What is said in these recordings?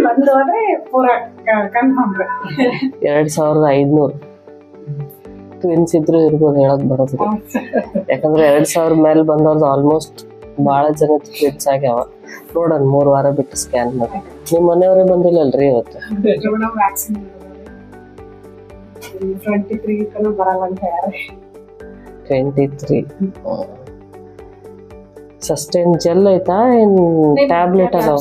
ಬಂದು ಹೋದ್ರೆ ಪೂರಾ ಕನ್ಫರ್ಮ್. 2500 ಟ್ವಿನ್ಸ್ ಇದ್ರು ಇರ್ಬೋದು, ಹೇಳಕ್ ಬರೋದಿಲ್ಲ. ಯಾಕಂದ್ರೆ 2000 ಮೇಲೆ ಬಂದವ್ರದ್ದು ಆಲ್ಮೋಸ್ಟ್ ಬಹಳ ಜನ ಟ್ವಿನ್ಸ್ ಆಗ್ಯಾವ. ನೋಡೋಣ 3 ವಾರ ಬಿಟ್ಟು ಸ್ಕ್ಯಾನ್ ಮಾಡಿ. ನಿಮ್ ಮನೆಯವರೇ ಬಂದಿಲ್ಲಲ್ರಿ ಇವತ್ತು? ವ್ಯಾಕ್ಸಿನ್ 23 ತನಕ ಬರಲ್ಲ ಅಂತ ಯಾರು. 23 ಸಸ್ಟೈನ್ ಜೆಲ್ ಐತಾ ಏನ್ ಟ್ಯಾಬ್ಲೆಟ್ ಅದಾವ?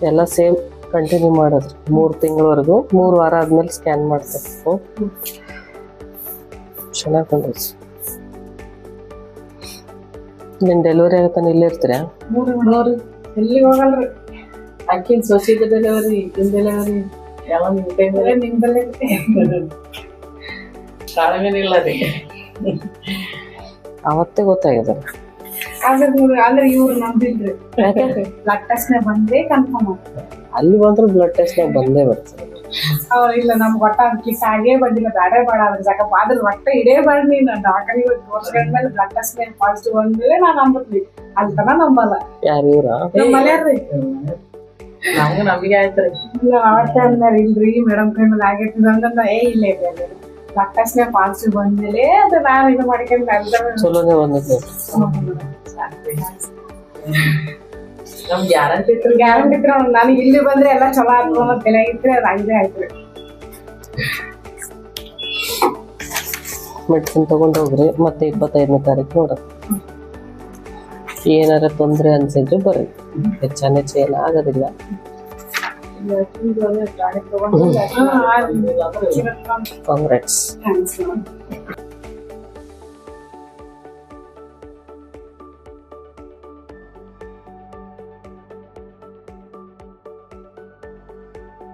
ಎಲ್ಲ ಸೇಮ್ ಕಂಟಿನ್ಯೂ ಮಾಡೋದು 3 ತಿಂಗಳವರೆಗೂ. 3 ವಾರ ಆದ್ಮೇಲೆ ಸ್ಕ್ಯಾನ್ ಮಾಡ್ತಾರೆ. ಚೆನ್ನಾಗಿ ಬಂದಿತ್ತು. ನಿನ್ ಡೆಲಿವರಿ ಆಗತ್ತಾನ ಇಲ್ಲೇ ಇರ್ತೀರಾ? ಎಲ್ಲಿ ಹೋಗಲ್ರಿ. ಅಕ್ಕಿನ ಸೊಸೈಟಿ ಡೆಲಿವರಿ, ಈಗಿನ ಡೆಲಿವರಿ ಎಲ್ಲ ನಿಮ್ದಲ್ಲೇ ತಾಳ್ಮೇನಿಲ್ಲ ರೀ. ಅವತ್ತೇ ಗೊತ್ತಾಗಿದೆ. ಅಂದ್ರೆ ಇವ್ರು ನಂಬಿಲ್ರಿ. ಬ್ಲಡ್ ಟೆಸ್ಟ್ ಬಂದೇ ಕನ್ಫರ್ಮ್ ಆಗ್ತದೆ. ಅಲ್ಲಿ ಬಂದ್ರೆ ಬ್ಲಡ್ ಟೆಸ್ಟ್ ಬಂದೇ ಬರ್ತದೆ. ಇಲ್ಲ ನಮ್ಗೆ ಒಟ್ಟ ಕಿಟ್ ಆಗೇ ಬಂದಿಲ್ಲ, ಬೇಡ ಅದ್ರ ಸಾಕಪ್ಪ. ಅದ್ರ ಒಟ್ಟ ಇಡೇ ಬೇಡ. ನೀನು ಡಾಕ್ಟರ್ ತೋರ್ಸ್ಕೊಂಡ್ಮೇಲೆ ಬ್ಲಡ್ ಟೆಸ್ಟ್ ಮೇಲೆ ಪಾಸಿಟಿವ್ ಬಂದ್ರೆ ನಾನು ನಂಬತ್ಲಿ. ಅಲ್ಲಿ ತನ ನಂಬಲ್ಲ. ಯಾರು ಇವ್ರ? ನಮ್ಮ ಮನೆಯವ್ರಿ. ನಮ್ಗೆ ನಂಬಿಕೆ ಆಯ್ತ್ರಿ. ಇಲ್ಲ ಅವತ್ತೇ ಅಂದಾರ, ಇಲ್ರಿ ಮೇಡಮ್ ಕೈ ಮೇಲೆ ಆಗೈತಿ ಅಂದ್ರೆ ಇಲ್ಲ ಬ್ಲಡ್ ಟೆಸ್ಟ್ ಮೇಲೆ ಪಾಸಿಟಿವ್ ಬಂದ್ಮೇಲೆ ಅದು ನಾನು ಇದು ಮಾಡ್ಕೊಂಡು ಚಲೋನೇ ಬಂದಿದ್ದು. ನಮ್ ಗ್ಯಾರಂಟಿ ಇತ್ತು. ಗ್ಯಾರಂಟಿ ಇತ್ತು. ನನಗೆ ಇಲ್ಲಿ ಬಂದ್ರೆ ಎಲ್ಲ ಚಲೋ ಆಗ್ತದೆ ಅನ್ನೋ ತಲೆ ಇದ್ರೆ ಅದು ಹಂಗೆ ಆಯ್ತು. ಮೆಡಿಸಿನ್ ತಗೊಂಡು ಹೋಗ್ರಿ. ಮತ್ತೆ 25ನೇ ತಾರೀಕು ನೋಡ್ರಿ. ಏನಾರ ತೊಂದ್ರೆ ಅನ್ಸಿದ್ರೆ ಬರ್ರಿ. ಹೆಚ್ಚಾನೆಚ್ಚು ಏನು ಆಗೋದಿಲ್ಲ. ತಗೊಂಡು ಕಾಂಗ್ರೆಟ್ಸ್.